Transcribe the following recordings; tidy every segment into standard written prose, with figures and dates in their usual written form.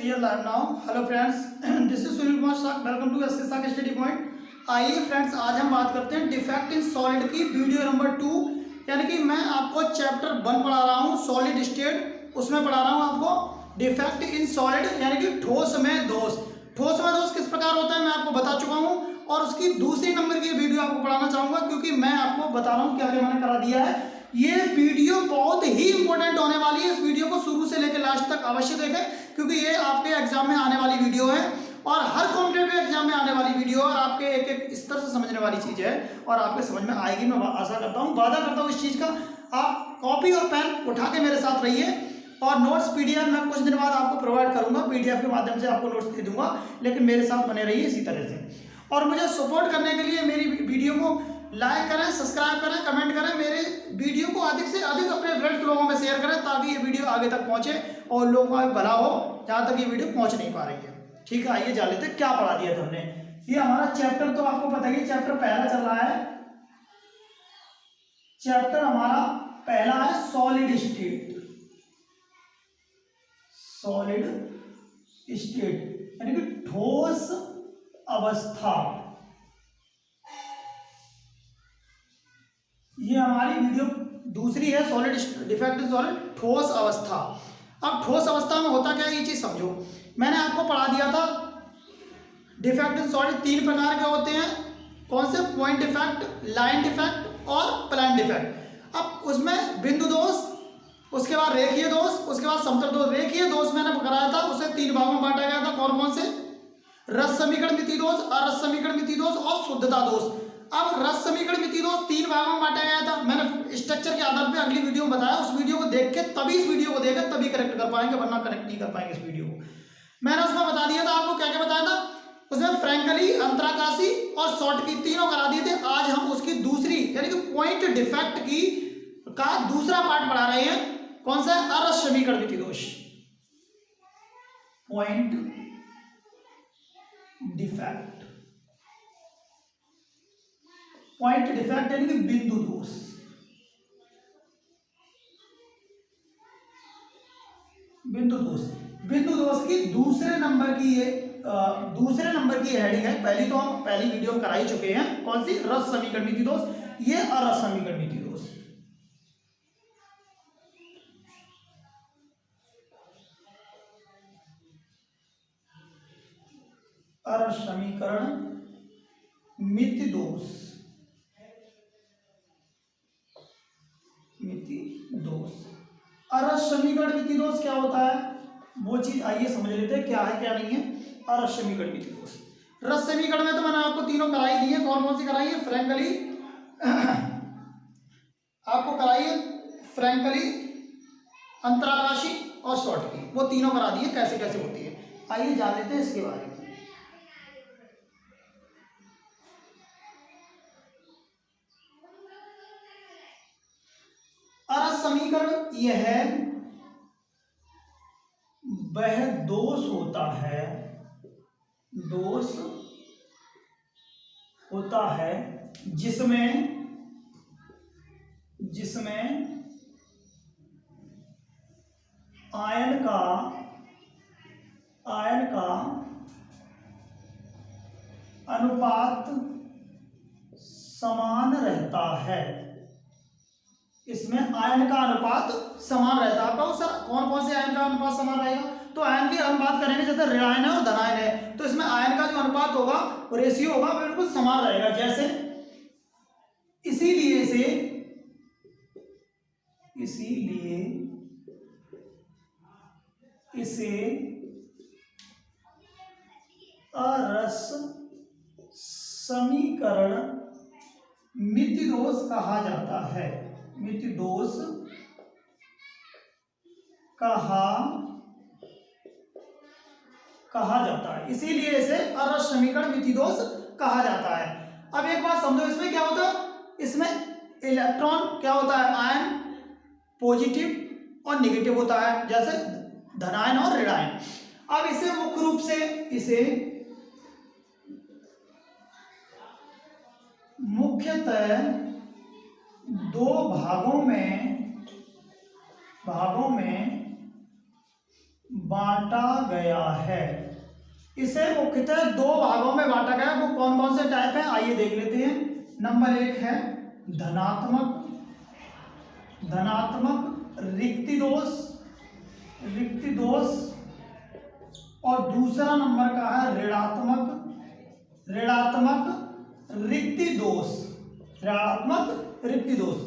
here live now. Hello friends, this is Sunil Kumar Shah. Welcome to SK Shah Study Point. आइए friends, आज हम बात करते हैं डिफेक्ट इन सॉलिड की वीडियो नंबर 2। यानी कि मैं आपको चैप्टर 1 पढ़ा रहा हूँ सॉलिड स्टेट, उसमें पढ़ा रहा हूँ आपको डिफेक्ट इन सॉलिड यानी कि ठोस में दोष। ठोस में दोष किस प्रकार होता है मैं आपको बता चुका हूँ, और उसकी दूसरी नंबर की वीडियो आपको पढ़ाना चाहूँगा, क्योंकि मैं आपको बता रहा हूँ क्या क्या मैंने करा दिया है। ये वीडियो बहुत ही इंपॉर्टेंट होने वाली है। इस वीडियो को शुरू से लेकर लास्ट तक अवश्य देखें, क्योंकि ये आपके एग्जाम में आने वाली वीडियो है और हर कॉम्पिटेटिव एग्जाम में आने वाली वीडियो और आपके एक एक स्तर से समझने वाली चीज़ है और आपके समझ में आएगी। मैं आशा करता हूँ, वादा करता हूँ इस चीज़ का। आप कॉपी और पेन उठा के मेरे साथ रहिए, और नोट्स पीडीएफ मैं कुछ दिन बाद आपको प्रोवाइड करूँगा, पीडीएफ के माध्यम से आपको नोट्स दे दूँगा, लेकिन मेरे साथ बने रहिए इसी तरह से। और मुझे सपोर्ट करने के लिए मेरी वीडियो को लाइक करें, सब्सक्राइब करें, कमेंट करें, मेरे वीडियो को अधिक से अधिक अपने फ्रेंड्स लोगों में शेयर करें, ताकि ये वीडियो आगे तक पहुंचे और लोगों का भला हो जहां तक ये वीडियो पहुंच नहीं पा रही है। ठीक है, आइए जान लेते क्या पढ़ा दिया था हमने। ये हमारा चैप्टर तो आपको पता ही, चैप्टर पहला चल रहा है। चैप्टर हमारा पहला है सॉलिड स्टेट। सॉलिड स्टेट यानी कि ठोस अवस्था। ये हमारी वीडियो दूसरी है, सॉलिड डिफेक्ट इन सॉलिड ठोस अवस्था। अब ठोस अवस्था में होता क्या है ये चीज समझो। मैंने आपको पढ़ा दिया था डिफेक्ट इन सॉलिड 3 प्रकार के होते हैं। कौन से? पॉइंट डिफेक्ट, लाइन डिफेक्ट और प्लान डिफेक्ट। अब उसमें बिंदु दोष, उसके बाद रेखीय दोष, उसके बाद समतल दोष। रेखीय दोष मैंने कराया था, उसे 3 भागों में बांटा गया था। कौन कौन से? रस समीकरण मिति दोष, अरस समीकरण मिति दोष और शुद्धता दोष। अब रस समीकरण मिति दोष 3 भागों में बांटा गया था। मैंने स्ट्रक्चर के आधार पे अगली वीडियो में बताया, उस वीडियो को देख के तभी इस वीडियो को देखें, तभी करेक्ट कर पाएंगे, वरना करेक्ट नहीं कर पाएंगे इस वीडियो को। मैंने उसमें बता दिया था आपको, क्या क्या बताया था उसमें? फ्रैंकली, अंतराकाशी और शॉर्ट की तीनों करा दिए थे। आज हम उसकी दूसरी यानी कि पॉइंट डिफेक्ट की का दूसरा पार्ट पढ़ा रहे हैं। कौन सा? अरस समीकरण मिति दोष। पॉइंट डिफेक्ट, पॉइंट डिफेक्ट यानी कि बिंदु दोष। बिंदु दोष, बिंदु दोष की दूसरे नंबर की ये हेडिंग है। पहली तो हम पहली वीडियो में करा ही चुके हैं। कौन सी? रस समीकरण मिति दोष। ये अरस समीकरण मिति दोष। अरस समीकरण मिति दोष, मिति दोष। अरस समीकरण मिति दोष क्या होता है वो चीज आइए समझ लेते हैं, क्या है क्या नहीं है अरस समीकरण मिति दोष। रस समीकरण में तो मैंने आपको तीनों कराई दी है। कौन कौन सी कराई है? फ्रैंकली आपको कराई है, फ्रैंकली, अंतराकाशी और शॉर्ट की, वो तीनों करा दी है कैसे कैसे होती है। आइए जान लेते हैं इसके बारे में। अरस समीकरण यह है, वह दोष होता है, दोष होता है जिसमें आयन का अनुपात समान रहता है। इसमें आयन का अनुपात समान रहता है। आपका सर कौन कौन से आयन का अनुपात समान रहेगा? तो आयन की हम बात करेंगे, जैसे ऋणायन है और धनायन है, तो इसमें आयन का जो अनुपात होगा, रेशियो होगा, बिल्कुल समान रहेगा। जैसे इसीलिए इसे अरस समीकरण मिति दोष कहा जाता है। मिति दोष कहा जाता है, इसीलिए इसे अरस समीकरण मिति दोष कहा जाता है। अब एक बात समझो, इसमें क्या होता है? इसमें इलेक्ट्रॉन क्या होता है? आयन पॉजिटिव और नेगेटिव होता है, जैसे धनायन और ऋणायन। अब इसे मुख्य रूप से मुख्यतः 2 भागों में बांटा गया है। इसे मुख्यतः दो भागों में बांटा गया है। वो कौन कौन से टाइप है आइए देख लेते हैं। नंबर एक है धनात्मक रिक्ति दोष और दूसरा नंबर का है ऋणात्मक रिक्ति दोष।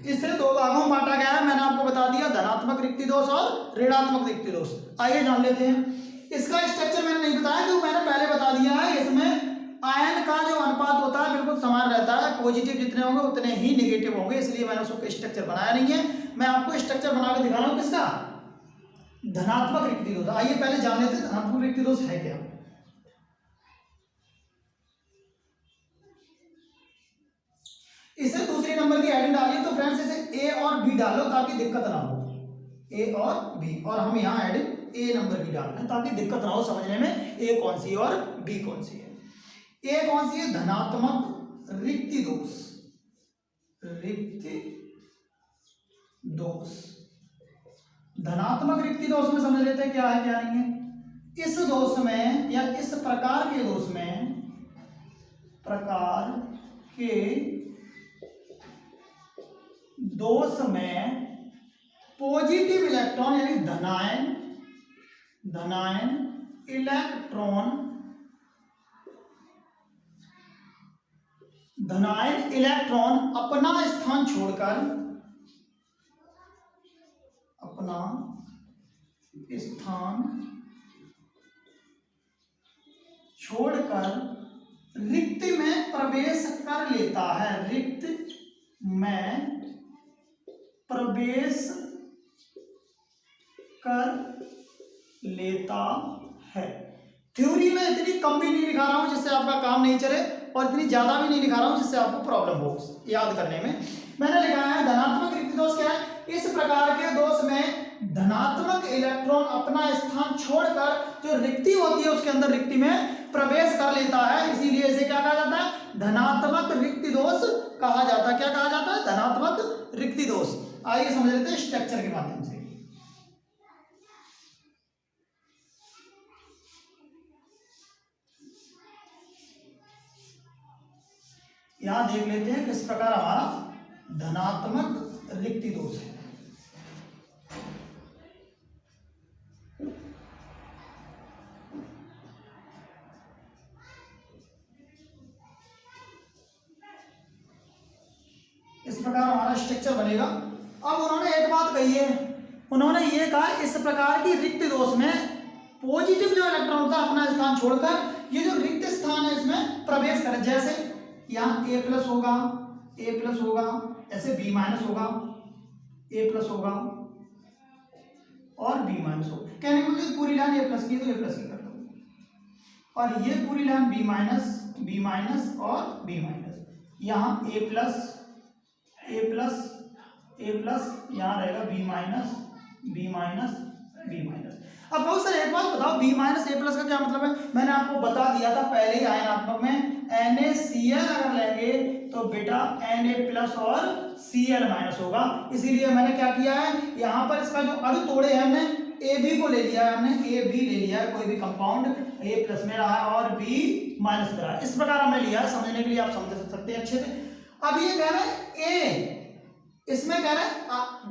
इसे दो भागों में बांटा गया है। मैंने आपको बता दिया धनात्मक रिक्ति दोष और ऋणात्मक रिक्ति दोष। आइए जान लेते हैं। इसका स्ट्रक्चर मैंने नहीं बताया क्योंकि मैंने पहले बता दिया है। इसमें आयन का जो अनुपात होता है बिल्कुल समान रहता है। पॉजिटिव जितने होंगे उतने ही नेगेटिव होंगे, इसलिए मैंने उसको स्ट्रक्चर बनाया नहीं है। मैं आपको स्ट्रक्चर बना के दिखा रहा हूँ किसका, धनात्मक रिक्ति दोष। आइए पहले जान लेते हैं धनात्मक रिक्ति दोष है क्या। इसे दूसरे नंबर की हेडिंग डालिए तो फ्रेंड्स इसे ए और बी डालो ताकि दिक्कत ना हो। ए और बी, और हम यहाँ हेडिंग ए नंबर की डाल रहे हैं ताकि दिक्कत ना हो समझने में ए कौन सी है और बी कौन सी है। ए कौन सी है, धनात्मक रिक्ति दोष। धनात्मक रिक्ति दोष में समझ लेते हैं क्या है क्या नहीं है। इस दोष में या इस प्रकार के दोष में पॉजिटिव इलेक्ट्रॉन यानी धनायन इलेक्ट्रॉन अपना स्थान छोड़कर रिक्ति में प्रवेश कर लेता है। थ्योरी में इतनी कम भी नहीं लिखा रहा हूं जिससे आपका काम नहीं चले और इतनी ज्यादा भी नहीं लिखा रहा हूं जिससे आपको प्रॉब्लम हो याद करने में। मैंने लिखा है धनात्मक रिक्ति दोष क्या है, इस प्रकार के दोष में धनात्मक इलेक्ट्रॉन अपना स्थान छोड़कर जो रिक्ति होती है उसके अंदर रिक्ति में प्रवेश कर लेता है, इसीलिए इसे क्या कहा जाता है, धनात्मक रिक्ति दोष कहा जाता है। क्या कहा जाता है, धनात्मक रिक्ति दोष। आइए समझ लेते हैं स्ट्रक्चर के माध्यम से। यहां देख लेते हैं किस प्रकार हमारा धनात्मक रिक्ति दोष है। इस प्रकार हमारा स्ट्रक्चर बनेगा। अब उन्होंने एक बात कही है, उन्होंने ये कहा इस प्रकार की रिक्त दोष में पॉजिटिव जो इलेक्ट्रॉन होता है अपना स्थान छोड़कर ये जो रिक्त स्थान है इसमें प्रवेश करे। जैसे यहाँ A प्लस होगा, ऐसे B माइनस होगा, A प्लस होगा और B माइनस होगा। कहने को मतलब पूरी लाइन A प्लस की तो A प्लस की कर दो, और ये पूरी लाइन B माइनस और B माइनस। यहाँ A प्लस, यहाँ रहेगा B माइनस। अब बहुत सारे एक बात बताओ, B माइनस A प्लस का क्या मतलब है। मैंने आपको बता दिया था पहले ही आयनात्मक में NaCl अगर लेंगे तो बेटा Na प्लस और Cl माइनस होगा। इसीलिए मैंने क्या किया है, यहाँ पर इसका जो अणु तोड़े हैं हमने AB को ले लिया है, हमने AB ले लिया है, कोई भी कंपाउंड A प्लस में रहा है और B माइनस में रहा है। इस प्रकार हमने लिया है, समझने के लिए आप समझ सकते हैं अच्छे से। अब ये कह रहे हैं A, इसमें कह रहे हैं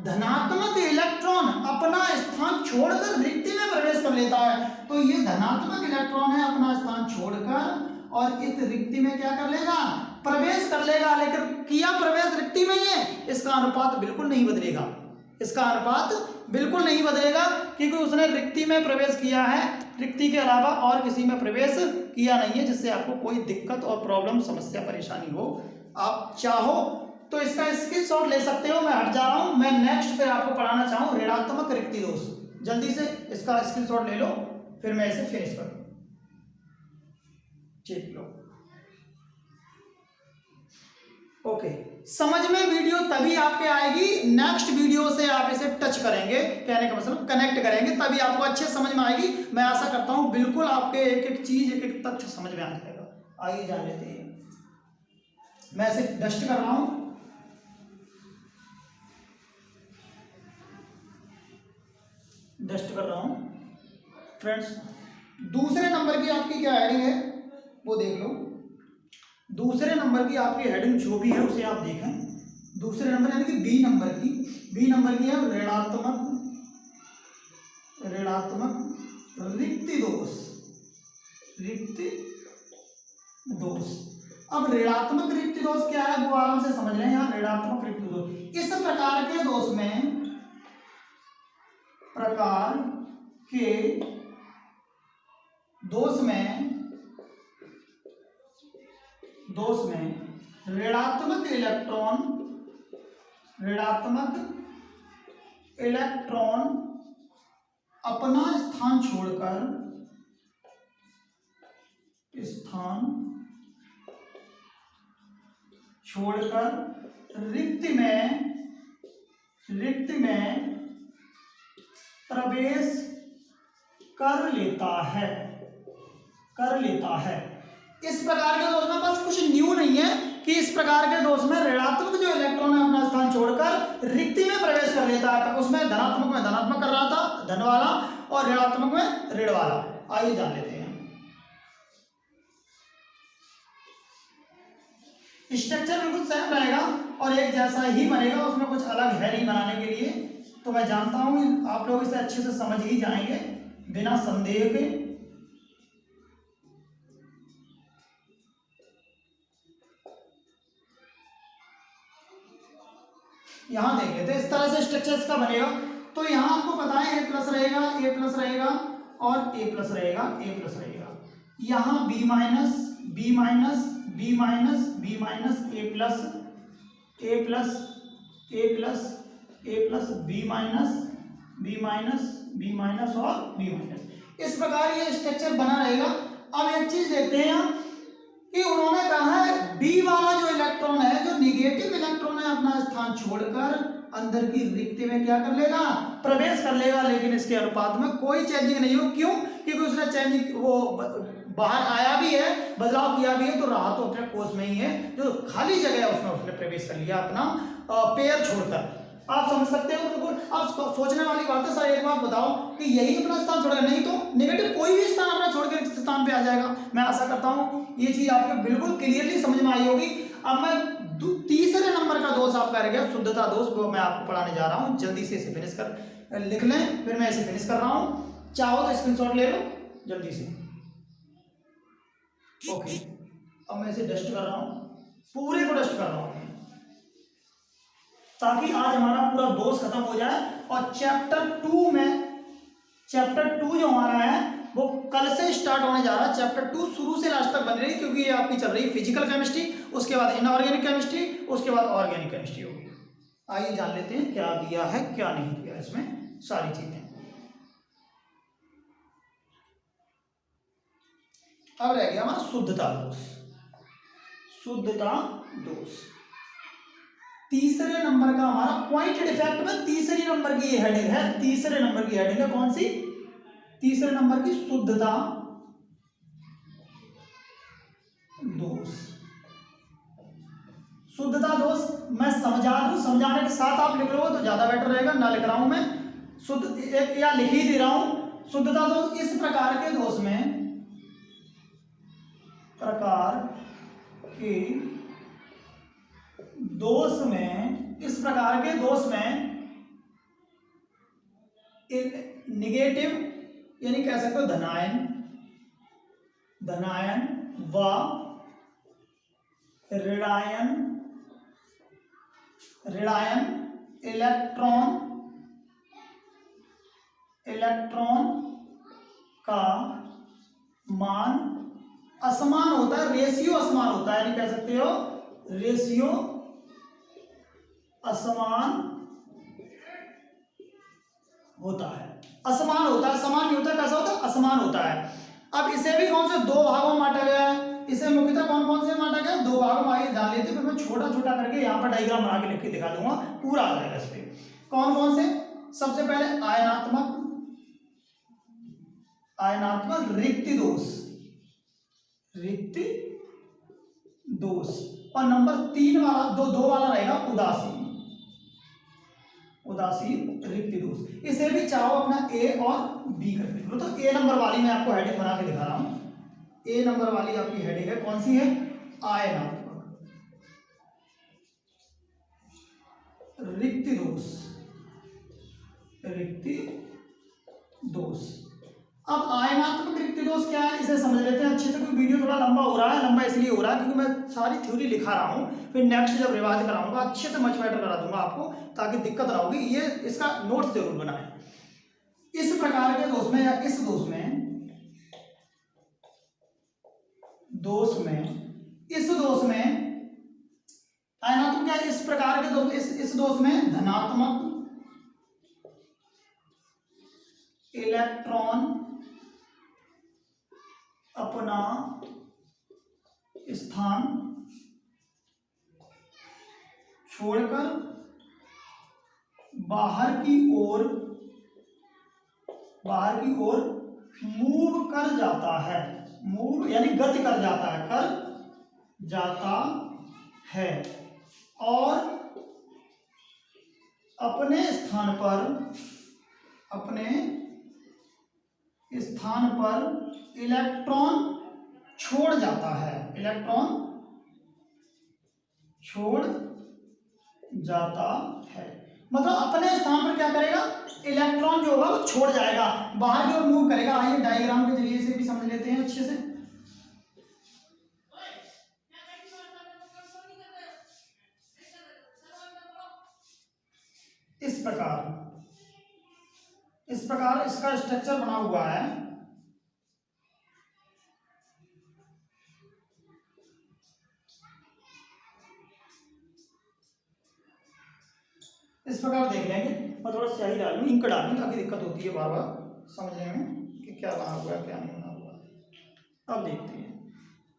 धनात्मक इलेक्ट्रॉन अपना स्थान छोड़कर रिक्ति में प्रवेश कर लेता है। तो ये धनात्मक इलेक्ट्रॉन है अपना स्थान छोड़कर और इस रिक्ति में क्या कर लेगा, प्रवेश कर लेगा। लेकिन किया प्रवेश रिक्ति में ही है, इसका अनुपात बिल्कुल नहीं बदलेगा, क्योंकि उसने रिक्ति में प्रवेश किया है, रिक्ति के अलावा और किसी में प्रवेश किया नहीं है, जिससे आपको कोई दिक्कत और प्रॉब्लम, समस्या, परेशानी हो। आप चाहो तो इसका स्क्रीनशॉट ले सकते हो। मैं हट जा रहा हूं, मैं नेक्स्ट पे आपको पढ़ाना चाहूं ऋणात्मक रिक्ति दोष। जल्दी से इसका स्क्रीनशॉट ले लो, फिर मैं इसे फिनिश करूं। ठीक लो, ओके। समझ में वीडियो तभी आपके आएगी, नेक्स्ट वीडियो से आप इसे टच करेंगे, कहने का मतलब कनेक्ट करेंगे, तभी आपको अच्छे समझ में आएगी। मैं आशा करता हूं बिल्कुल आपके एक एक चीज, एक एक तथ्य समझ में आ जाएगा। आइए जान लेते हैं। मैं इसे डस्ट कर रहा हूं, डस्ट कर रहा हूं। फ्रेंड्स दूसरे नंबर की आपकी क्या हेडिंग है वो देख लो। दूसरे नंबर की आपकी हेडिंग जो भी है उसे आप देखें। दूसरे नंबर यानी कि बी नंबर की है ऋणात्मक रिक्ति दोष। अब ऋणात्मक रिक्ति दोष क्या है वो आराम से समझ लें। यहाँ ऋणात्मक रिक्ति दोष, इस प्रकार के दोष में ऋणात्मक इलेक्ट्रॉन अपना स्थान छोड़कर रिक्ति में प्रवेश कर लेता है। इस प्रकार के दोष में बस कुछ न्यू नहीं है कि इस प्रकार के दोष में ऋणात्मक जो इलेक्ट्रॉन है अपना स्थान छोड़कर रिक्ति में प्रवेश कर लेता है। उसमें धनात्मक में धनात्मक कर रहा था धन वाला और ऋणात्मक में ऋण वाला। आइए जान लेते हैं। स्ट्रक्चर बिल्कुल सेम रहेगा और एक जैसा ही बनेगा, उसमें कुछ अलग है नहीं बनाने के लिए। तो मैं जानता हूं आप लोग इसे अच्छे से समझ ही जाएंगे बिना संदेह के। यहां देख लेते हैं इस तरह से स्ट्रक्चर इसका बनेगा। तो यहां आपको पता है A प्लस रहेगा और A प्लस रहेगा। यहां B माइनस और B माइनस, इस प्रकार ये स्ट्रक्चर बना रहेगा। अब एक चीज देखते हैं यहाँ कि उन्होंने कहा है B वाला जो इलेक्ट्रॉन है, जो निगेटिव इलेक्ट्रॉन है, अपना स्थान छोड़कर अंदर की रिक्ति में क्या कर लेगा, प्रवेश कर लेगा। लेकिन इसके अनुपात में कोई चेंजिंग नहीं हो। क्यों? क्योंकि उसने चेंजिंग वो बाहर आया भी है, बदलाव किया भी है, तो रहा तो अपने कोष में ही है। जो खाली जगह है उसमें उसने प्रवेश कर लिया अपना पेयर छोड़कर। आप समझ सकते हो बिल्कुल। आप सोचने वाली बात है सर, एक बात बताओ कि यही अपना स्थान छोड़ेगा, नहीं तो निगेटिव कोई भी स्थान अपना छोड़ के स्थान पे आ जाएगा। मैं आशा करता हूं ये चीज आपको बिल्कुल क्लियरली समझ में आई होगी। अब मैं तीसरे नंबर का दोष आपका रह गया शुद्धता दोष, वो मैं आपको पढ़ाने जा रहा हूं। जल्दी से इसे फिनिश कर लिख लें, फिर मैं इसे फिनिश कर रहा हूं। चाहो तो स्क्रीनशॉट ले लो जल्दी से। ओके, अब मैं इसे डस्ट कर रहा हूं, पूरे को डस्ट कर रहा हूं ताकि आज हमारा पूरा दोष खत्म हो जाए। और चैप्टर 2 जो हमारा है वो कल से स्टार्ट होने जा रहा है। चैप्टर 2 शुरू से लास्ट तक बन रही है, क्योंकि ये आपकी चल रही है फिजिकल केमिस्ट्री, उसके बाद इनऑर्गेनिक केमिस्ट्री, उसके बाद ऑर्गेनिक केमिस्ट्री होगी। आइए जान लेते हैं क्या दिया है क्या नहीं दिया इसमें सारी चीजें। अब रह गया हमारा शुद्धता दोष। तीसरे नंबर का हमारा पॉइंट डिफेक्ट में तीसरी नंबर की हेडिंग है। तीसरे नंबर की हेडिंग है कौन सी? तीसरे नंबर की शुद्धता दोष। मैं समझा दूं, समझाने के साथ आप लिख लो तो ज्यादा बेटर रहेगा। ना लिख रहा हूं मैं, शुद्ध या लिख ही दे रहा हूं। शुद्धता दोष इस प्रकार के दोष में इस प्रकार के दोष में निगेटिव यानी कह सकते हो धनायन व ऋणायन इलेक्ट्रॉन का मान असमान होता है, रेशियो असमान होता है। यानी कह सकते हो रेशियो असमान होता है। समान नहीं होता, कैसा होता है? असमान होता है। अब इसे भी कौन से दो भागों में बांटा गया है? इसे मुख्यतः कौन से बांटा गया? दो भागों में। आइए जान लेते हैं, फिर मैं छोटा छोटा करके यहाँ पर डायग्राम बना के लिख के दिखा दूंगा, पूरा आ जाएगा इस पे। कौन से? सबसे पहले आयनात्मक रिक्ति दोष। और नंबर 3 वाला दो वाला रहेगा उदासीन रिक्त दोष। इसे भी चाहो अपना ए और बी करके लो। तो ए नंबर वाली मैं आपको हेडिंग बना के दिखा रहा हूं। ए नंबर वाली आपकी हेडिंग है, कौन सी है? आयनात्मक रिक्त दोष। रिक्त दोष। अब आयनात्मक रिक्त दोष क्या है, इसे समझ लेते हैं अच्छे से। कोई वीडियो थोड़ा लंबा हो रहा है, लंबा इसलिए हो रहा है क्योंकि मैं सारी थ्योरी लिखा रहा हूं, फिर नेक्स्ट जब रिवाइज कराऊंगा अच्छे से मच बेटर करा दूंगा आपको, ताकि दिक्कत ना होगी। ये इसका नोट्स जरूर बनाएं। इस प्रकार के दोष में या इस दोष में, इस दोष में आयनात्मक क्या है? इस प्रकार के दोष, इस दोष में धनात्मक इलेक्ट्रॉन अपना स्थान छोड़कर बाहर की ओर मूव कर जाता है। मूव यानी गति कर जाता है, और अपने स्थान पर इलेक्ट्रॉन छोड़ जाता है। मतलब अपने स्थान पर क्या करेगा? इलेक्ट्रॉन जो होगा वो छोड़ जाएगा, बाहर की ओर मूव करेगा। आइए डायग्राम के जरिए से भी समझ लेते हैं अच्छे से। इस प्रकार इसका स्ट्रक्चर बना हुआ है। इस प्रकार देख लेंगे। मैं थोड़ा स्याही डालूं, इंक डालूं, ताकि दिक्कत होती है बार बार समझने में कि क्या बना हुआ है क्या नहीं बना हुआ है। अब देखते हैं।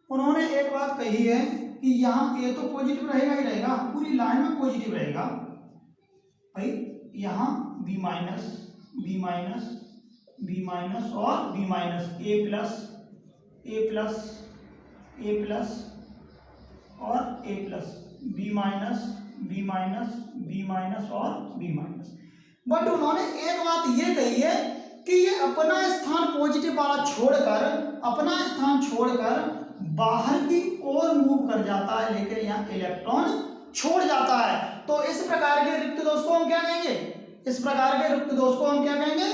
उन्होंने एक बात कही है कि यहाँ ए तो पॉजिटिव रहेगा ही रहेगा, पूरी लाइन में पॉजिटिव रहेगा भाई। यहाँ बी माइनस और बी माइनस, ए प्लस और ए प्लस, बी माइनस और बी माइनस। बट उन्होंने एक बात ये कही है कि ये अपना स्थान पॉजिटिव वाला छोड़कर बाहर की ओर मूव कर जाता है, लेकिन यहाँ इलेक्ट्रॉन छोड़ जाता है। तो इस प्रकार के रिक्त दोष को हम क्या कहेंगे?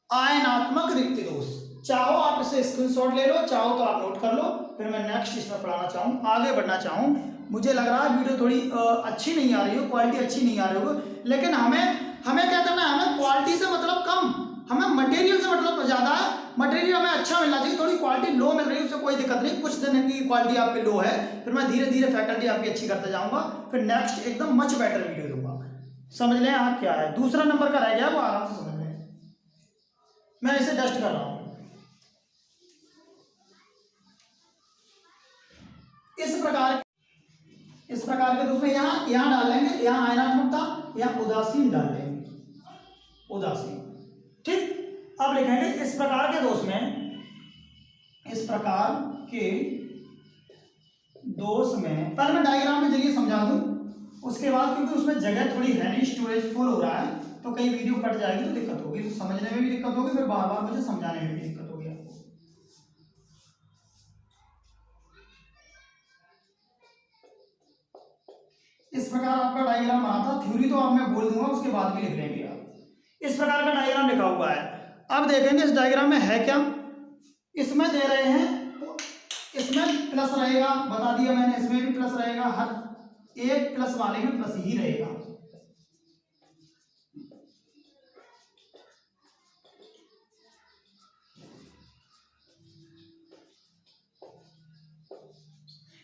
आयनात्मक रिक्त दोष। चाहो आप इसे स्क्रीनशॉट ले लो, चाहो तो आप नोट कर लो, फिर मैं नेक्स्ट इसमें पढ़ाना चाहूँ, आगे बढ़ना चाहूँ। मुझे लग रहा है वीडियो थोड़ी अच्छी नहीं आ रही हो, क्वालिटी अच्छी नहीं आ रही हो, लेकिन हमें क्या करना है? हमें क्वालिटी से मतलब कम, हमें मटेरियल से मतलब ज़्यादा है। मटेरियल हमें अच्छा मिलना चाहिए। थोड़ी क्वालिटी लो मिल रही है, उससे कोई दिक्कत नहीं। कुछ दिन की क्वालिटी आपकी लो है, फिर मैं धीरे धीरे फैकल्टी आपकी अच्छी करते जाऊँगा, फिर नेक्स्ट एकदम मच बेटर वीडियो दूंगा। समझ लें आप क्या है। दूसरा नंबर का रह गया, वो आराम से समझ लें। मैं इसे डस्ट कर रहा हूँ। इस प्रकार के दोस्तों यहाँ डाल लेंगे, यहाँ आयनात्मक था, यहाँ उदासीन डाल लेंगे, उदासीन। ठीक। अब लिखेंगे इस प्रकार के दोष में पहले मैं डायग्राम के जरिए समझा दूं, उसके बाद क्योंकि उसमें जगह थोड़ी है नहीं, स्टोरेज फुल हो रहा है, तो कई वीडियो कट जाएगी तो दिक्कत होगी, तो समझने में भी दिक्कत होगी, फिर बार बार मुझे समझाने में भी दिक्कत होगी आपको। इस प्रकार आपका डायग्राम बना था। थ्योरी तो अब मैं बोल दूंगा, उसके बाद भी लिख लेंगे आप। इस प्रकार का डायग्राम लिखा हुआ है। अब देखेंगे इस डायग्राम में है क्या। इसमें दे रहे हैं तो इसमें प्लस रहेगा, बता दिया मैंने, इसमें भी प्लस रहेगा, हर एक प्लस वाले में प्लस ही रहेगा।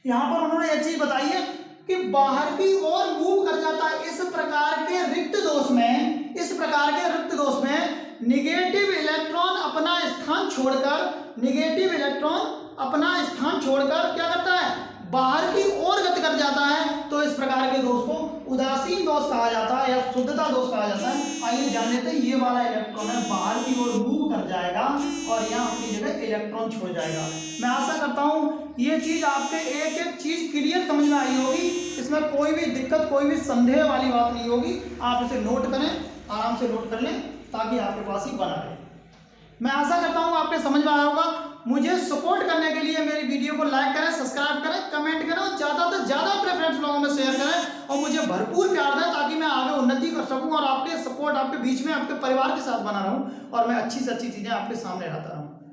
यहां पर उन्होंने एक चीज बताई है कि बाहर की ओर मूव कर जाता है। इस प्रकार के रिक्त दोष में निगेटिव इलेक्ट्रॉन अपना स्थान छोड़कर क्या करता है? बाहर की ओर गति कर जाता है। तो इस प्रकार के दोष को उदासीन दोष कहा जाता है या शुद्धता दोष कहा जाता है। आइए जान लेते हैं। ये वाला इलेक्ट्रॉन है बाहर की ओर मूव कर जाएगा और यहाँ अपनी जगह इलेक्ट्रॉन छोड़ जाएगा। मैं आशा करता हूँ ये चीज आपके एक एक चीज क्लियर समझ में आई होगी, इसमें कोई भी दिक्कत कोई भी संदेह वाली बात नहीं होगी। आप इसे नोट करें, आराम से नोट कर लें ताकि आपके पास ही बना रहे। मैं आशा करता हूँ आपके समझ में आया होगा। मुझे सपोर्ट करने के लिए मेरी वीडियो को लाइक करें, सब्सक्राइब करें, कमेंट करें और ज़्यादा से ज़्यादा अपने फ्रेंड्स लोगों में शेयर करें और मुझे भरपूर प्यार दें ताकि मैं आगे उन्नति कर सकूं और आपके सपोर्ट आपके बीच में आपके परिवार के साथ बना रहूं और मैं अच्छी से अच्छी चीज़ें आपके सामने लाता रहूं।